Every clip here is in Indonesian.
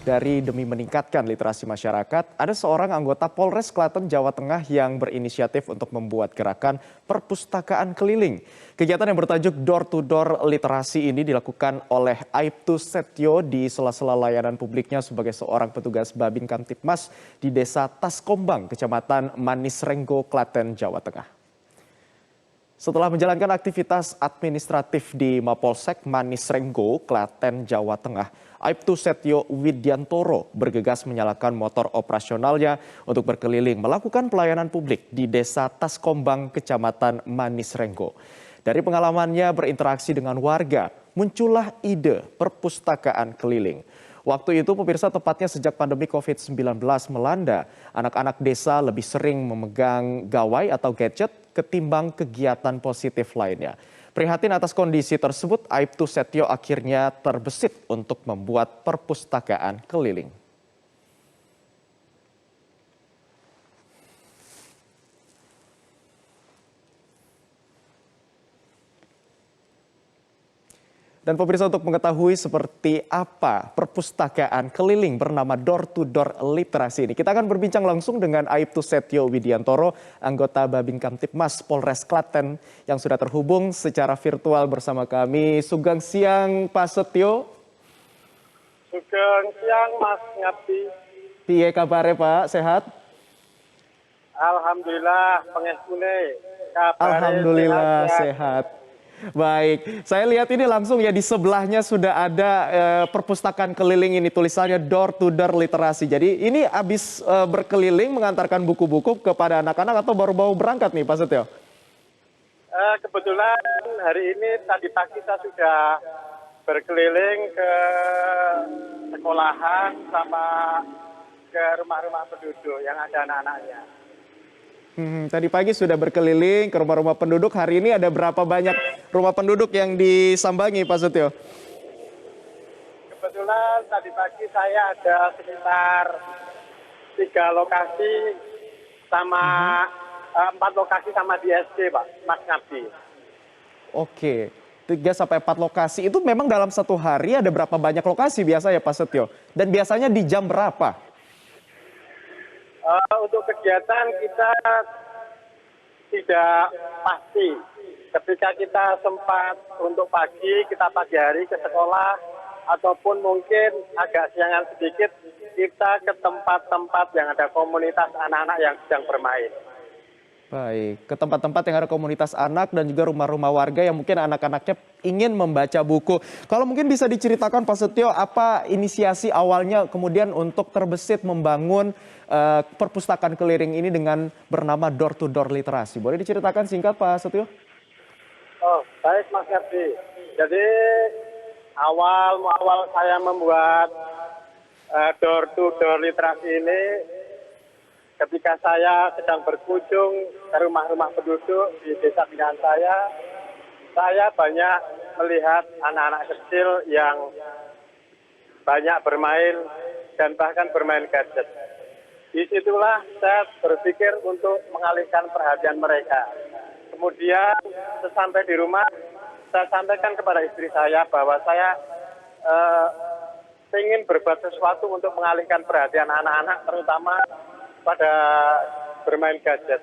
Demi meningkatkan literasi masyarakat, ada seorang anggota Polres Klaten, Jawa Tengah yang berinisiatif untuk membuat gerakan perpustakaan keliling. Kegiatan yang bertajuk Door to Door Literasi ini dilakukan oleh Aibtu Setio di sela-sela layanan publiknya sebagai seorang petugas Babin Kamtipmas di Desa Taskombang, Kecamatan Manis Renggo, Klaten, Jawa Tengah. Setelah menjalankan aktivitas administratif di Mapolsek Manis Renggo, Klaten, Jawa Tengah, Aibtu Setio Widyantoro bergegas menyalakan motor operasionalnya untuk berkeliling melakukan pelayanan publik di Desa Taskombang, Kecamatan Manis Renggo. Dari pengalamannya berinteraksi dengan warga, muncullah ide perpustakaan keliling. Waktu itu pemirsa, tepatnya sejak pandemi COVID-19 melanda, anak-anak desa lebih sering memegang gawai atau gadget ketimbang kegiatan positif lainnya. Prihatin atas kondisi tersebut, Aibtu Setio akhirnya terbesit untuk membuat perpustakaan keliling. Dan pemirsa, untuk mengetahui seperti apa perpustakaan keliling bernama Door to Door Literasi ini, kita akan berbincang langsung dengan Aibtu Setio Widyantoro, anggota Babin Kamtipmas Polres Klaten yang sudah terhubung secara virtual bersama kami. Sugeng siang Pak Setio. Sugeng siang Mas Ngabdi. Piye kabare Pak, sehat? Alhamdulillah, pengeskune. Alhamdulillah sehat. Baik, saya lihat ini langsung ya, di sebelahnya sudah ada perpustakaan keliling ini, tulisannya Door to Door Literasi. Jadi ini habis berkeliling mengantarkan buku-buku kepada anak-anak atau baru-baru berangkat nih Pak Setio? Kebetulan hari ini tadi pagi saya sudah berkeliling ke sekolahan sama ke rumah-rumah penduduk yang ada anak-anaknya. Tadi pagi sudah berkeliling ke rumah-rumah penduduk. Hari ini ada berapa banyak rumah penduduk yang disambangi Pak Setio? Kebetulan tadi pagi saya ada sekitar 3 lokasi sama 4 lokasi sama di SD Pak, Mas Ngabdi. Oke, 3 sampai 4 lokasi. Itu memang dalam satu hari ada berapa banyak lokasi biasa ya Pak Setio? Dan biasanya di jam berapa? Untuk kegiatan kita tidak pasti. Ketika kita sempat untuk kita pagi hari ke sekolah, ataupun mungkin agak siangan sedikit, kita ke tempat-tempat yang ada komunitas anak-anak yang sedang bermain. Baik, ke tempat-tempat yang ada komunitas anak dan juga rumah-rumah warga yang mungkin anak-anaknya ingin membaca buku. Kalau mungkin bisa diceritakan Pak Setio, apa inisiasi awalnya kemudian untuk terbesit membangun perpustakaan keliling ini dengan bernama Door to Door Literasi. Boleh diceritakan singkat Pak Setio? Oh, baik Mas Ferdi. Jadi awal saya membuat Door to Door Literasi ini, ketika saya sedang berkunjung ke rumah-rumah penduduk di desa binaan saya banyak melihat anak-anak kecil yang banyak bermain dan bahkan bermain gadget. Disitulah saya berpikir untuk mengalihkan perhatian mereka. Kemudian sesampai di rumah, saya sampaikan kepada istri saya bahwa saya ingin berbuat sesuatu untuk mengalihkan perhatian anak-anak, terutama pada bermain gadget.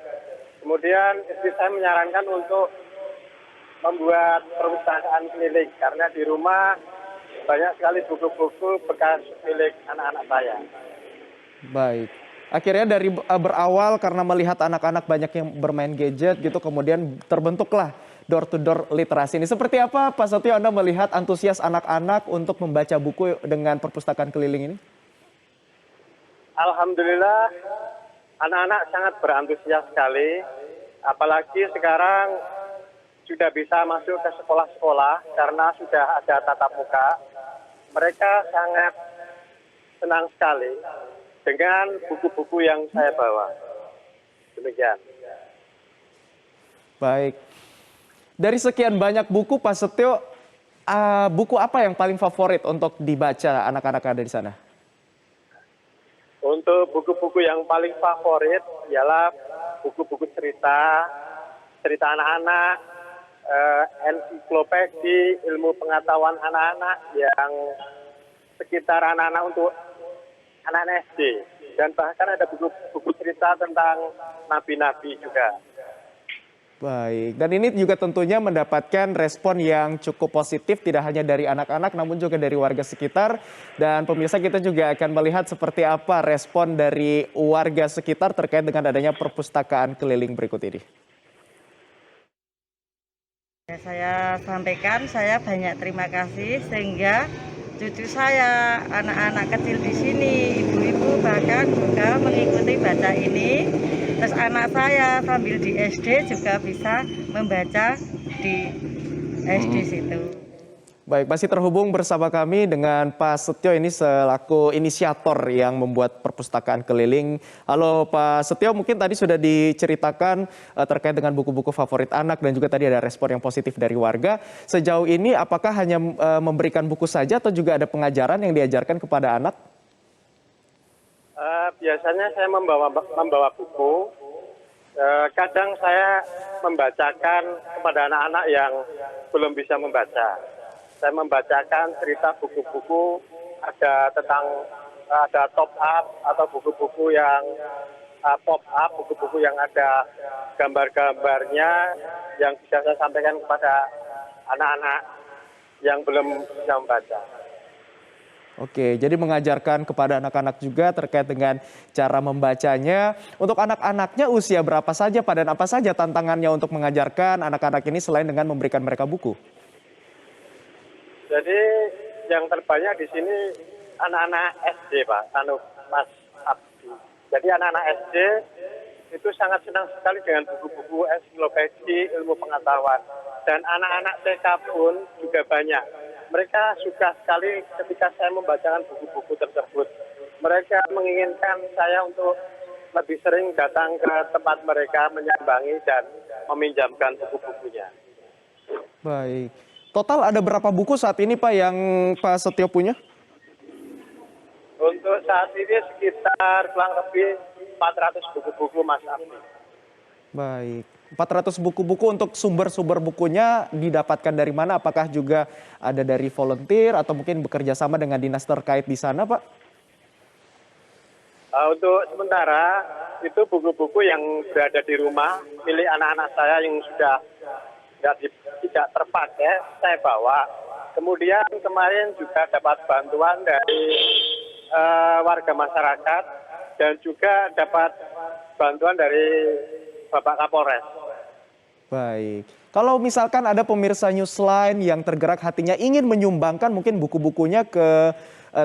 Kemudian istri saya menyarankan untuk membuat perpustakaan keliling karena di rumah banyak sekali buku-buku bekas milik anak-anak saya. Baik. Akhirnya dari berawal karena melihat anak-anak banyak yang bermain gadget gitu, kemudian terbentuklah Door to Door Literasi ini. Seperti apa Pak Setio Anda melihat antusias anak-anak untuk membaca buku dengan perpustakaan keliling ini? Alhamdulillah, anak-anak sangat berantusias sekali, apalagi sekarang sudah bisa masuk ke sekolah-sekolah karena sudah ada tatap muka. Mereka sangat senang sekali dengan buku-buku yang saya bawa. Demikian. Baik. Dari sekian banyak buku Pak Setio, buku apa yang paling favorit untuk dibaca anak-anak ada di sana? Untuk buku-buku yang paling favorit ialah buku-buku cerita anak-anak, ensiklopedi, ilmu pengetahuan anak-anak yang sekitar anak-anak untuk anak SD. Dan bahkan ada buku cerita tentang nabi-nabi juga. Baik, dan ini juga tentunya mendapatkan respon yang cukup positif tidak hanya dari anak-anak namun juga dari warga sekitar. Dan pemirsa kita juga akan melihat seperti apa respon dari warga sekitar terkait dengan adanya perpustakaan keliling berikut ini. Ya, saya sampaikan saya banyak terima kasih sehingga cucu saya, anak-anak kecil di sini, ibu-ibu bahkan juga mengikuti baca ini. Terus anak saya sambil di SD juga bisa membaca di SD situ. Baik, masih terhubung bersama kami dengan Pak Setio ini selaku inisiator yang membuat perpustakaan keliling. Halo Pak Setio, mungkin tadi sudah diceritakan terkait dengan buku-buku favorit anak dan juga tadi ada respon yang positif dari warga. Sejauh ini apakah hanya memberikan buku saja atau juga ada pengajaran yang diajarkan kepada anak? Biasanya saya membawa buku. Kadang saya membacakan kepada anak-anak yang belum bisa membaca. Saya membacakan cerita buku-buku ada top up atau buku-buku yang pop up, buku-buku yang ada gambar-gambarnya yang bisa saya sampaikan kepada anak-anak yang belum bisa membaca. Oke, jadi mengajarkan kepada anak-anak juga terkait dengan cara membacanya. Untuk anak-anaknya usia berapa saja Pak dan apa saja tantangannya untuk mengajarkan anak-anak ini selain dengan memberikan mereka buku? Jadi yang terbanyak di sini anak-anak SD, Pak, Mas Abdi. Jadi anak-anak SD itu sangat senang sekali dengan buku-buku ensiklopedi ilmu pengetahuan. Dan anak-anak TK pun juga banyak. Mereka suka sekali ketika saya membacakan buku-buku tersebut. Mereka menginginkan saya untuk lebih sering datang ke tempat mereka menyambangi dan meminjamkan buku-bukunya. Baik. Total ada berapa buku saat ini Pak yang Pak Setio punya? Untuk saat ini sekitar kurang lebih 400 buku-buku Mas Abdi. Baik. 400 buku-buku untuk sumber-sumber bukunya didapatkan dari mana? Apakah juga ada dari volunteer atau mungkin bekerja sama dengan dinas terkait di sana Pak? Untuk sementara itu buku-buku yang berada di rumah milik anak-anak saya yang sudah tidak terpakai saya bawa. Kemudian kemarin juga dapat bantuan dari warga masyarakat dan juga dapat bantuan dari Bapak Kapolres. Baik. Kalau misalkan ada pemirsa Newsline yang tergerak hatinya ingin menyumbangkan mungkin buku-bukunya ke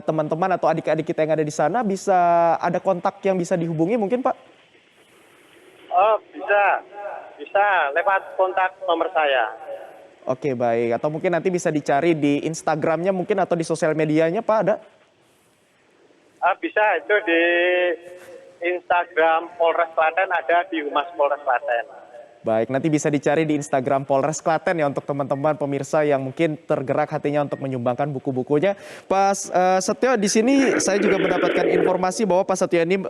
teman-teman atau adik-adik kita yang ada di sana, bisa ada kontak yang bisa dihubungi mungkin Pak? Oh, bisa lewat kontak nomor saya. Oke, baik. Atau mungkin nanti bisa dicari di Instagramnya mungkin atau di sosial medianya Pak ada? Bisa itu di Instagram Polres Klaten, ada di Humas Polres Klaten. Baik, nanti bisa dicari di Instagram Polres Klaten ya untuk teman-teman pemirsa yang mungkin tergerak hatinya untuk menyumbangkan buku-bukunya. Pak Setio, di sini saya juga mendapatkan informasi bahwa Pak Setio ini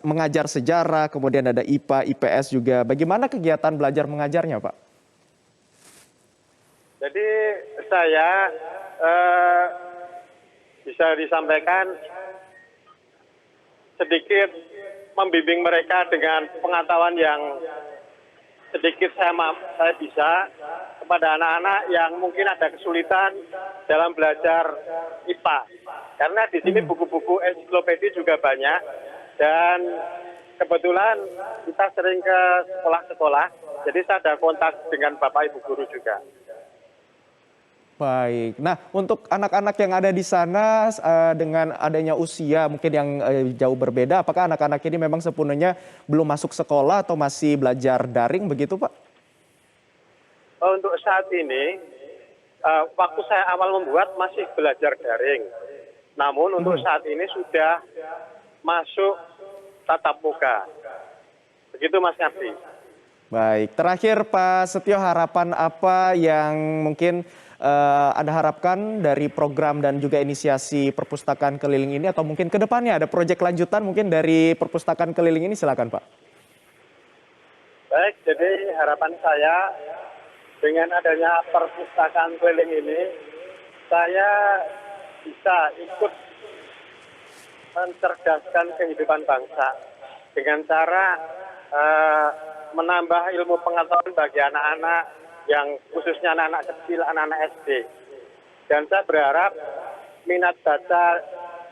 mengajar sejarah, kemudian ada IPA, IPS juga. Bagaimana kegiatan belajar mengajarnya, Pak? Jadi saya bisa disampaikan sedikit membimbing mereka dengan pengetahuan yang sedikit saya bisa kepada anak-anak yang mungkin ada kesulitan dalam belajar IPA. Karena di sini buku-buku ensiklopedi juga banyak dan kebetulan kita sering ke sekolah-sekolah, jadi saya ada kontak dengan Bapak Ibu guru juga. Baik. Nah, untuk anak-anak yang ada di sana dengan adanya usia mungkin yang jauh berbeda, apakah anak-anak ini memang sepenuhnya belum masuk sekolah atau masih belajar daring begitu, Pak? Untuk saat ini, waktu saya awal membuat masih belajar daring. Namun untuk saat ini sudah masuk tatap muka. Begitu Mas Ngardi. Baik. Terakhir Pak Setio, harapan apa yang mungkin Anda harapkan dari program dan juga inisiasi perpustakaan keliling ini atau mungkin ke depannya ada proyek lanjutan mungkin dari perpustakaan keliling ini, silakan Pak. Baik, jadi harapan saya dengan adanya perpustakaan keliling ini, saya bisa ikut mencerdaskan kehidupan bangsa dengan cara menambah ilmu pengetahuan bagi anak-anak yang khususnya anak-anak kecil, anak-anak SD. Dan saya berharap minat baca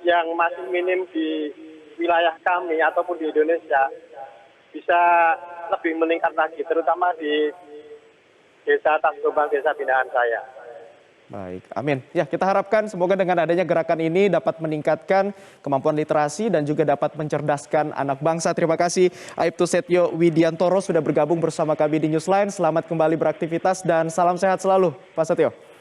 yang masih minim di wilayah kami ataupun di Indonesia bisa lebih meningkat lagi, terutama di Desa Tangkuban, desa binaan saya. Baik, amin. Ya, kita harapkan semoga dengan adanya gerakan ini dapat meningkatkan kemampuan literasi dan juga dapat mencerdaskan anak bangsa. Terima kasih Aibtu Setio Widiantoro sudah bergabung bersama kami di Newsline. Selamat kembali beraktivitas dan salam sehat selalu, Pak Setio.